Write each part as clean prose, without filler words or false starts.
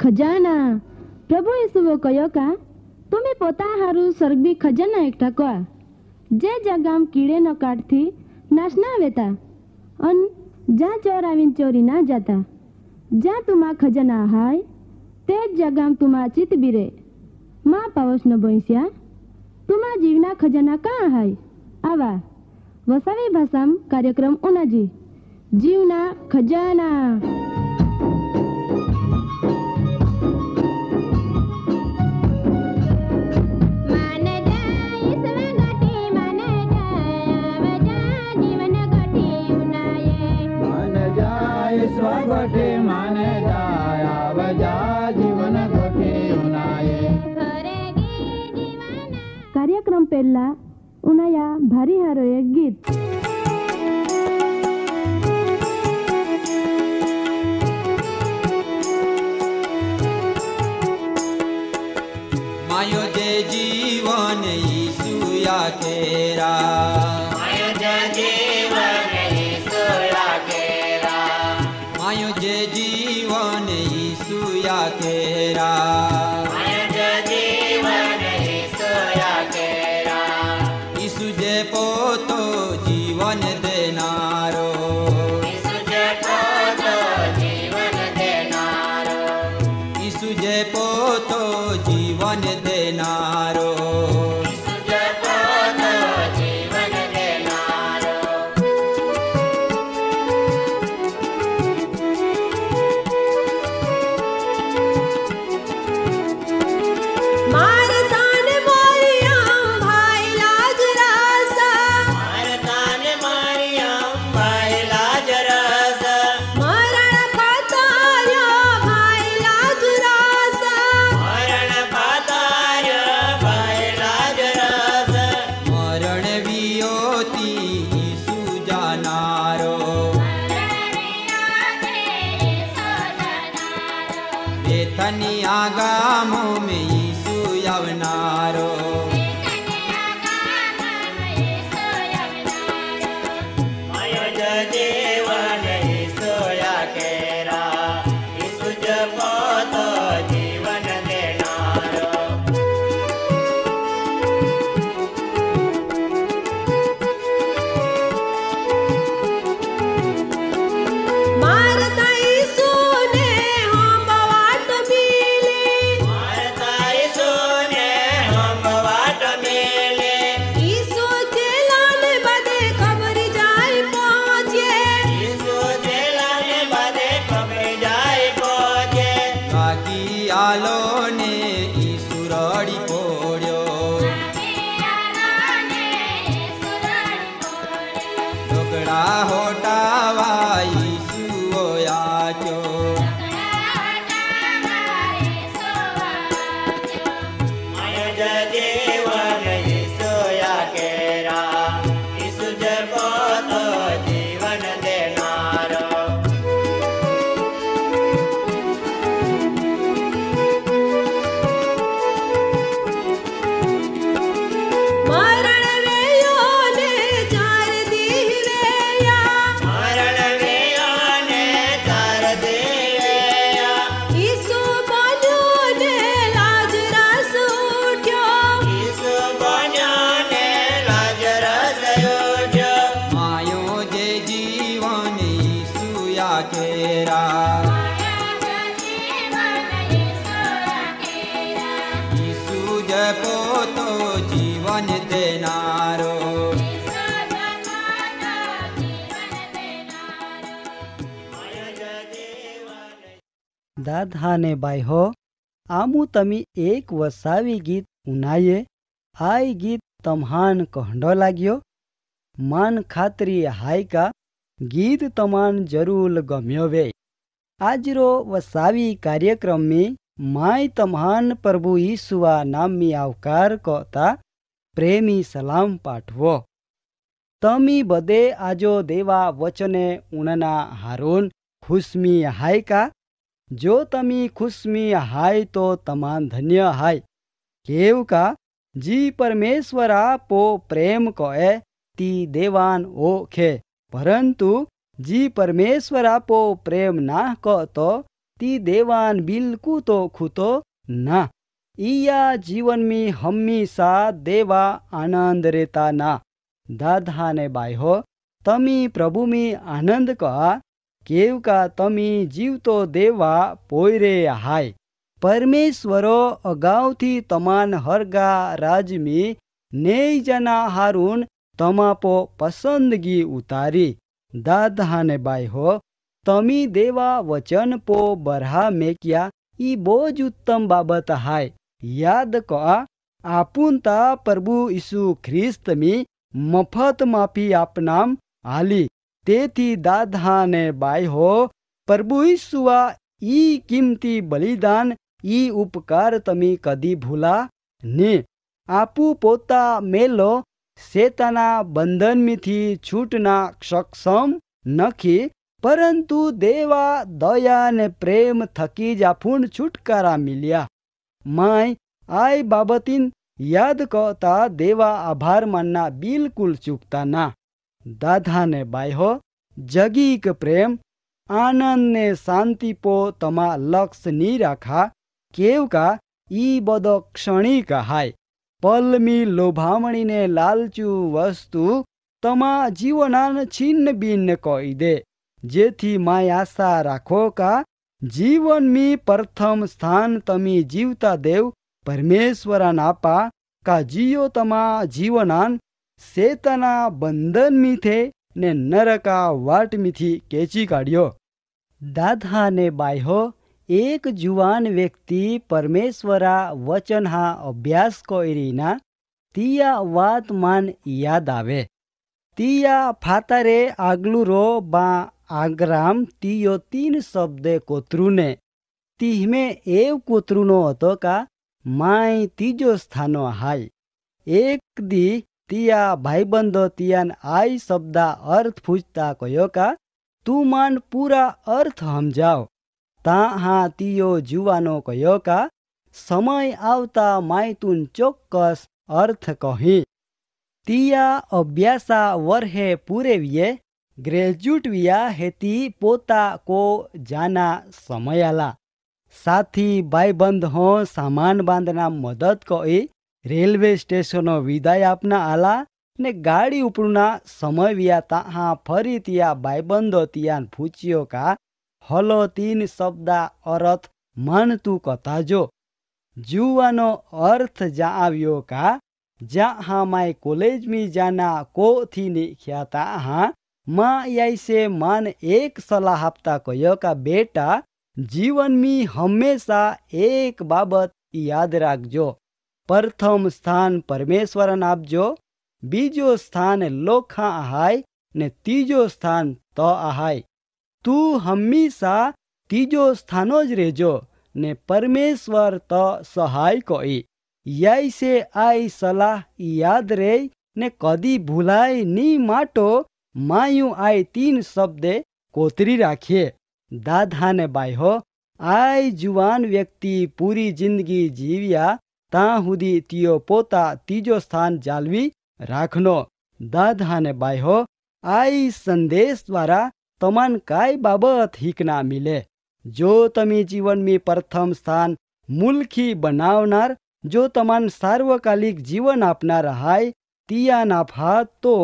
खजाना प्रभु यीशुओ कयो का तुम्हें पोता हारू स्वर्गीय खजाना एकठा कोआ जे जगाम कीड़े न काटथी नाश ना वेता अन जा चोर आवीन चोरी ना जाता जा तुमा खजाना हाय ते जगाम तुमा चित बिरे मा पावस न बोईस्या तुमा जीवना खजाना कहाँ हाय आवा वसावी भाषाम कार्यक्रम उनाजी जीवना खजाना। स्वगोटे माने जाया बजा जीवन गोटे उनाये कार्यक्रम पहला उनाया भारी हारो एक गीत मायो जे जीवन यीशु या केरा मायो जे जीवन यीशु या केरा मायो जे जीवन यीशु या केरा मायो जे जीवन यीशु या केरा यीशु जे पोतो जीवन देनारो यीशु जे पोतो जीवन देनारो यीशु जे पोतो जीवन देनारो आगामो में यीशु यवनारो मायो जीवन यीशु या केरा यीशु जपतो जीवन देनारो दादा ने बाई हो आमू तमी एक वसावी गीत उनाये आई गीत तम्हान कहंडो लाग्यो मान खातरी हाय का गीत तमान जरूर गम्यो वे आजरो वसावी कार्यक्रम में माय तम्हान प्रभु यीशुआ नाम में आवकार कहता प्रेमी सलाम पाठवो तमी बदे आजो देवा वचने उनना हारून खुशमी हाय का जो तमी खुशमी हाय तो तमान धन्य हाय केव का जी परमेश्वर आपो प्रेम कहे ती देवान ओखे परंतु जी परमेश्वर आपो प्रेम ना कह तो ती देवान बिल्कुल तो खुतो ना। इया जीवन में हमेशा देवा आनंद रहता ना। दादा ने बाय हो तमी प्रभु में आनंद कहा केव का तमी जीवतो देवा पोयरे हाय। परमेश्वरो अगाऊ थी तमान हरगा राज में नेई जना हारून तमापो पसंदगी उतारी। दादा ने बाय हो तमी देवा वचन पो बरहा में किया ई बोज उत्तम बाबत हाय। याद कहा आपुन ता प्रभु यीशु ख्रिस्त में मफत माफी आपनाम आली। तेथी दादा ने बाय हो प्रभु यीशुआ ई किमती बलिदान ई उपकार तमी कदी भूला ने। आपू पोता मेलो सेताना बंधन में थी छूटना सक्षम नखी, परंतु देवा दया ने प्रेम थकी जाफून छुटकारा मिलिया। माय आय बाबतीन याद कहता देवा आभार मानना बिल्कुल चूकता ना। दादा ने बाय हो जगीक प्रेम आनंद ने शांति पो तमा लक्ष्य नी राखा केव का ई बदो क्षणिक हाय। पलमी लोभामणी ने लालचू वस्तु तमा जीवनान छिन्न भिन्न कही दे। जेथी माय आशा राखो का जीवन में प्रथम स्थान तमी जीवता देव परमेश्वरान आपा का जियो तमा जीवनान सेतना बंधन में थे ने नरका वाट में थी केची काढ़ियो। दादा ने बाय हो एक जुवान व्यक्ति परमेश्वरा वचन हा अभ्यास करीना तिया वात मान याद आवे। तिया फातारे आगलू रो बा आग्राम तियो 3 शब्द कोत्रुने तिहमे एव कोत्रुनो हतो का माय तीजो स्थानो हाय। एक दी तिया भाईबंधो तियान आई शब्दा अर्थ पूछता कहो का तू मान पूरा अर्थ समझाओ। ता हाँ तियो जुवानो कहो का समय आवता माय तुन चोक्कस अर्थ कही। तिया अभ्यासा वर्हे पूरे विये ग्रेजुएट विया हेती पोता को जाना समय आला। साथी भाईबंध हो सामान बांधना मदद कही रेलवे स्टेशनो विदाय आपना आला ने गाड़ी उपड़ना समय विया ता फरी तिया भाईबंधो तियान पूछियो का हलो 3 शब्दा अर्थ मन तू कता जो। जुवानो अर्थ जा आवियो का जहाँ माय कॉलेज में जाना को थी निख्या ता माँ ऐसे मान एक सलाह हफ्ता कहो का बेटा जीवन में हमेशा एक बाबत याद राखजो। प्रथम स्थान परमेश्वरन आपजो, बीजो स्थान लोखा आहाय ने तीजो स्थान तो आहाय। तू हमेशा तीजो स्थानो ज रेजो ने परमेश्वर तो सहाय कोई। यही से आई सलाह याद रे ने कदी भुलाई नी माटो मायू आई 3 शब्द कोतरी राखिए। दादा ने बाय हो आई जुवान व्यक्ति पूरी जिंदगी जीविया ता हुदी तियो पोता तीजो स्थान जालवी राखनो। दादा ने बाय हो आई संदेश द्वारा तमान काय बाबत हिकना मिले जो तमी जीवन में प्रथम स्थान मुल्की बनावनार जो तमान सार्वकालिक जीवन अपना रहाय तिया नाफा तो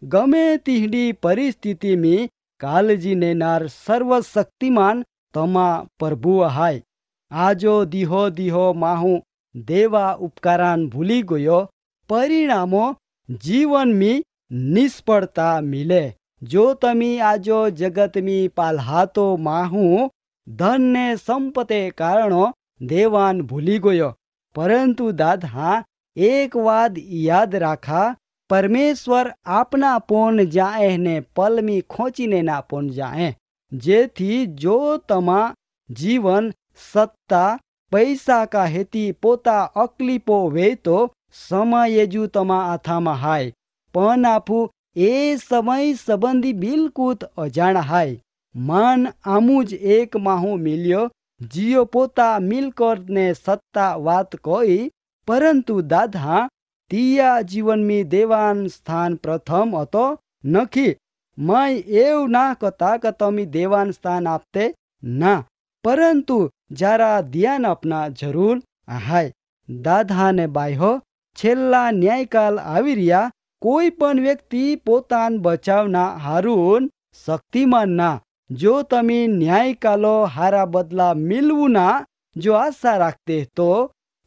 गमे तिहडी परिस्थिति में कालजी नेनार सर्वशक्तिमान तमा प्रभु हाय। आजो दिहो दिहो माहू देवा उपकारान भूली गयो परिणामो जीवन में निष्फलता मिले। जो तमी आजो जगत में पाल्हातो माहू धन ने संपत्ति कारणो देवान भूली गयो। परंतु दादा एक वाद याद राखा परमेश्वर आपना पोन जाए ने पल में खोची ने ना पोन जाए। जेथी जो तमा जीवन सत्ता पैसा का हेती पोता अक्लिपो वे तो समय जू तमा आथामा हाय पण आपू ए समय संबंधी बिल्कुल अजाण हाय। मान आमुज एक माहू मिलियो जियो पोता मिलकर ने सत्ता वात कोई परंतु दादा तिया जीवन में देवान स्थान प्रथम अतो नखी मैं एव ना कता क तमी देवान स्थान आपते ना પરંતુ જરા ધ્યાન આપના જરૂર હાય દાદા ને બાયો છેલ્લા ન્યાયકાલ આવી રહ્યા કોઈ પણ વ્યક્તિ પોતાન બચાવના હારું શક્તિમાન ના જો તમે ન્યાયકાલો હારા બદલા મિલવું ના જો આશા રાખતે તો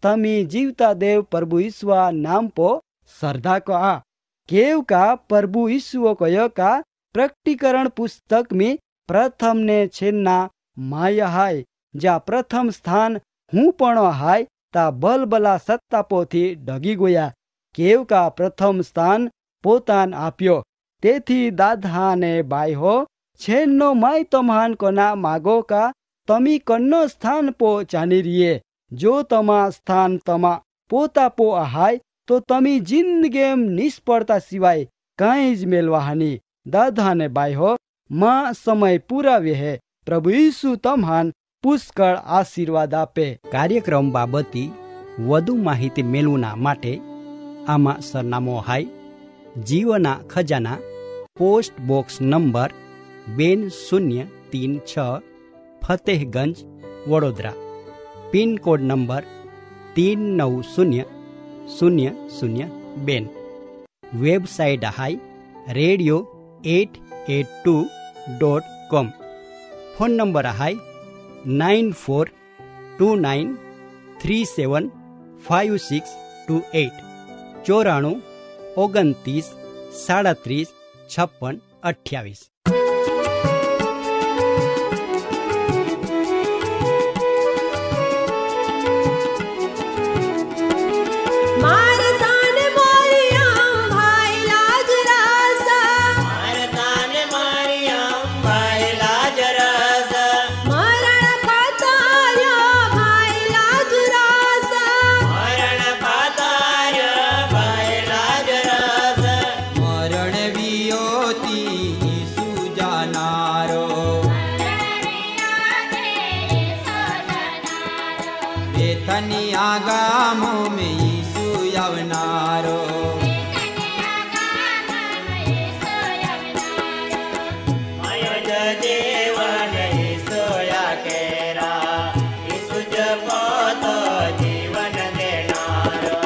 તમે जीवता देव प्रभु ईश्वर नाम पो श्रद्धा को आ केव का प्रभु ईश्वर को का प्रकटीकरण पुस्तक में प्रथम ने छेन्ना माया हाय जा प्रथम स्थान हूँ पण हाय ता बलबला सत्तापो थी डगी गोया केव का प्रथम स्थान पोतान आप्यो तेथी दादा ने बाई हो छेन्नो माय तमहान कोना मागो का तमी कन्नो स्थान पो जानी रिये जो तमा स्थान तमा पोता पो आहाय तो तमी जिंदगीम निष्फलता सिवाय काई ज मेलवाहानी दादा ने बाई हो मां समय पूरा वे है प्रभु यीशु तमहान पुष्कळ आशीर्वाद आपे। कार्यक्रम बाबती વધુ માહિતી મેળવના માટે આમાં સરનામો હાય જીવના ખજાના post box number 2036 Fatehganj Vadodara pin code number 390002 website हाई radio882.com फोन नंबर हाई 9429375628 94 29 37 56 28। आगामो में यीशु यवनारो अयोज जीवन यीशु या केरा यीशु जपो तो जीवन देनारो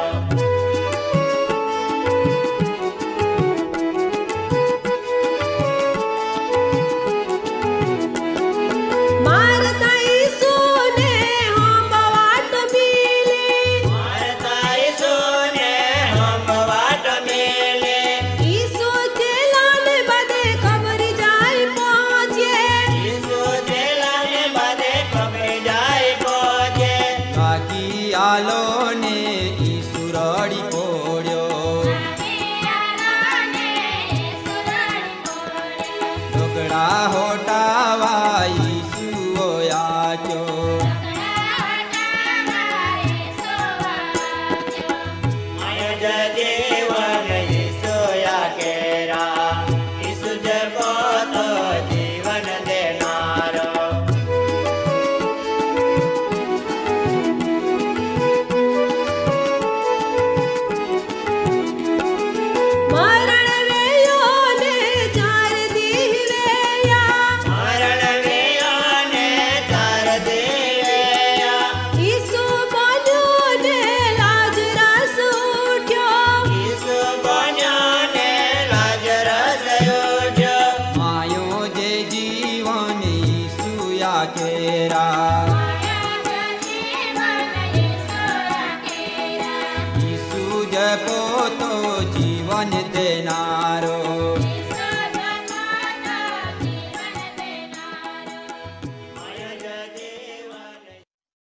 जपो तो जीवन देनारो